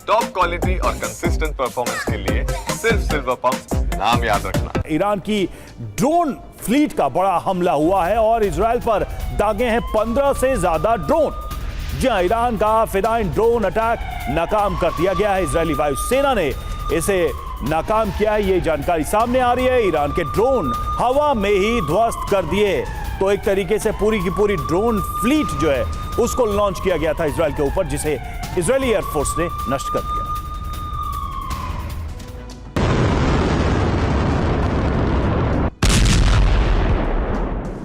Top quality और consistent performance के लिए सिर्फ सिल्वर पंप नाम याद रखना। ईरान की ड्रोन फ्लीट का बड़ा हमला हुआ है और इजराइल पर दागे हैं 15 से ज्यादा ड्रोन। जी हां, ईरान का फिदाइन ड्रोन अटैक नाकाम कर दिया गया है। इजरायली वायुसेना ने इसे नाकाम किया है, ये जानकारी सामने आ रही है। ईरान के ड्रोन हवा में ही ध्वस्त कर दिए। तो एक तरीके से पूरी की पूरी ड्रोन फ्लीट जो है उसको लॉन्च किया गया था इजराइल के ऊपर, जिसे इजरायली एयरफोर्स ने नष्ट कर दिया।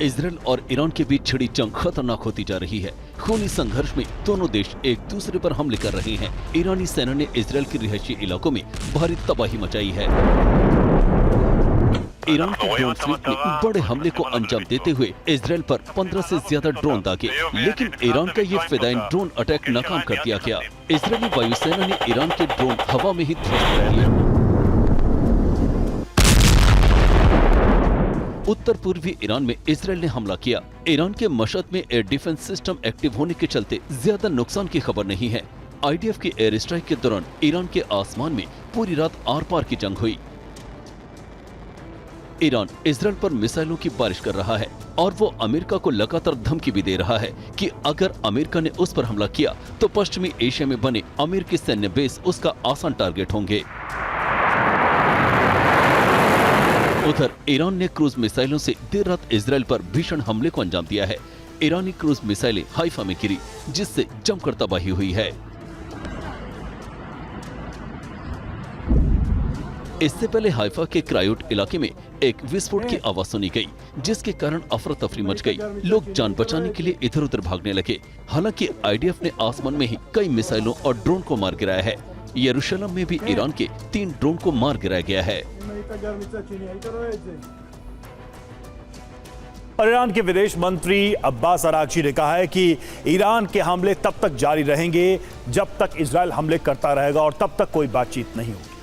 इजराइल और ईरान के बीच छिड़ी जंग खतरनाक होती जा रही है। खूनी संघर्ष में दोनों देश एक दूसरे पर हमले कर रहे हैं। ईरानी सेना ने इजराइल के रिहायशी इलाकों में भारी तबाही मचाई है। ईरान के ड्रोन फ्लीट ने बड़े हमले को अंजाम देते हुए इजराइल पर 15 से ज्यादा ड्रोन दागे, लेकिन ईरान का ये फिदाइन ड्रोन अटैक नाकाम कर दिया गया। इजरायली वायुसेना ने ईरान के ड्रोन हवा में ही ध्वस्त कर दिए। उत्तर पूर्वी ईरान में इजराइल ने हमला किया। ईरान के मशहद में एयर डिफेंस सिस्टम एक्टिव होने के चलते ज्यादा नुकसान की खबर नहीं है। आईडीएफ की एयर स्ट्राइक के दौरान ईरान के आसमान में पूरी रात आर पार की जंग हुई। ईरान इजराइल पर मिसाइलों की बारिश कर रहा है और वो अमेरिका को लगातार धमकी भी दे रहा है कि अगर अमेरिका ने उस पर हमला किया तो पश्चिमी एशिया में बने अमेरिकी सैन्य बेस उसका आसान टारगेट होंगे। उधर ईरान ने क्रूज मिसाइलों से देर रात इजराइल पर भीषण हमले को अंजाम दिया है। ईरानी क्रूज मिसाइलें हाइफा में गिरी, जिससे जमकर तबाही हुई है। इससे पहले हाइफा के क्रायोट इलाके में एक विस्फोट की आवाज सुनी गई, जिसके कारण अफरा तफरी मच गई। लोग जान बचाने के लिए इधर उधर भागने लगे। हालांकि आईडीएफ ने आसमान में ही कई मिसाइलों और ड्रोन को मार गिराया है। यरूशलेम में भी ईरान के 3 ड्रोन को मार गिराया गया है। और ईरान के विदेश मंत्री अब्बास अरागची ने कहा है कि ईरान के हमले तब तक जारी रहेंगे जब तक इजराइल हमले करता रहेगा और तब तक कोई बातचीत नहीं होगी।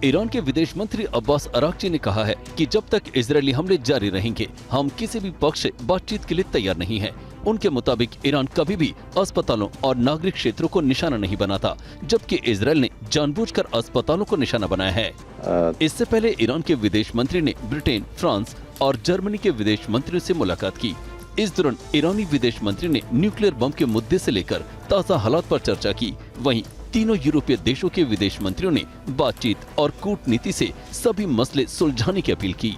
ईरान के विदेश मंत्री अब्बास अरागची ने कहा है कि जब तक इजरायली हमले जारी रहेंगे, हम किसी भी पक्ष से बातचीत के लिए तैयार नहीं हैं। उनके मुताबिक ईरान कभी भी अस्पतालों और नागरिक क्षेत्रों को निशाना नहीं बनाता, जबकि इजरायल ने जानबूझकर अस्पतालों को निशाना बनाया है। इससे पहले ईरान के विदेश मंत्री ने ब्रिटेन, फ्रांस और जर्मनी के विदेश मंत्रियों से मुलाकात की। इस दौरान ईरानी विदेश मंत्री ने न्यूक्लियर बम के मुद्दे से लेकर ताज़ा हालात पर चर्चा की। वहीं तीनों यूरोपीय देशों के विदेश मंत्रियों ने बातचीत और कूटनीति से सभी मसले सुलझाने की अपील की।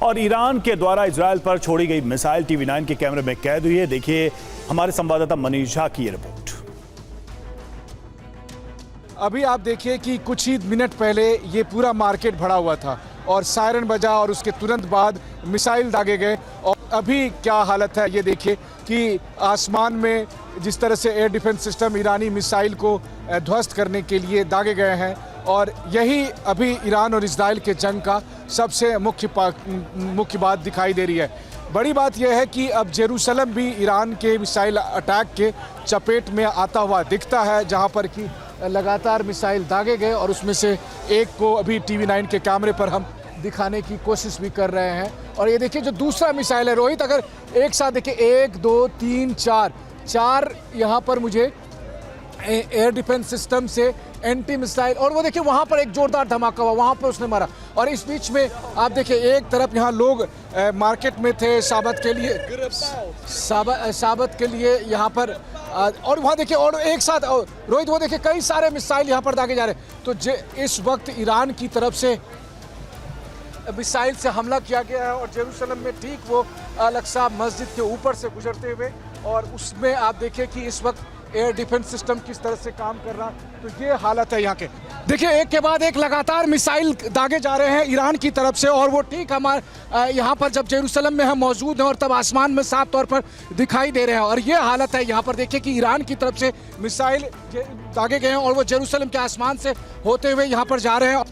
और ईरान के द्वारा इजराइल पर छोड़ी गई मिसाइल TV9 के कैमरे में कैद हुई है। देखिए हमारे संवाददाता मनीष झा की ये रिपोर्ट। अभी आप देखिए कि कुछ ही मिनट पहले ये पूरा मार्केट भरा हुआ था और सायरन बजा और उसके तुरंत बाद मिसाइल दागे गए। और अभी क्या हालत है ये देखिए कि आसमान में जिस तरह से एयर डिफेंस सिस्टम ईरानी मिसाइल को ध्वस्त करने के लिए दागे गए हैं। और यही अभी ईरान और इजराइल के जंग का सबसे मुख्य बात दिखाई दे रही है। बड़ी बात यह है कि अब जेरूसलम भी ईरान के मिसाइल अटैक के चपेट में आता हुआ दिखता है, जहां पर कि लगातार मिसाइल दागे गए और उसमें से एक को अभी TV9 के कैमरे पर हम दिखाने की कोशिश भी कर रहे हैं। और ये देखिए जो दूसरा मिसाइल है रोहित, अगर एक साथ देखिए 1 2 3 4 यहाँ पर मुझे एयर डिफेंस सिस्टम से एंटी मिसाइल, और वो देखिए वहाँ पर एक जोरदार धमाका हुआ, वहाँ पर उसने मारा। और इस बीच में आप देखिए एक तरफ यहाँ लोग मार्केट में थे साबत के लिए यहाँ पर, और वहाँ देखिए और एक साथ रोहित वो देखिए कई सारे मिसाइल यहाँ पर दागे जा रहे हैं। तो इस वक्त ईरान की तरफ से मिसाइल से हमला किया गया है और जेरूसलम में ठीक वो अल-अक्सा मस्जिद के ऊपर से गुजरते हुए, और उसमें आप देखिए कि इस वक्त एयर डिफेंस सिस्टम किस तरह से काम कर रहा। तो ये हालत है यहाँ के। देखिए एक के बाद एक लगातार मिसाइल दागे जा रहे हैं ईरान की तरफ से, और वो ठीक हमारे यहाँ पर जब जेरूसलम में हम मौजूद हैं और तब आसमान में साफ तौर पर दिखाई दे रहे हैं। और ये हालत है यहाँ पर देखिए कि ईरान की तरफ से मिसाइल दागे गए हैं और वो जेरूसलम के आसमान से होते हुए यहाँ पर जा रहे हैं।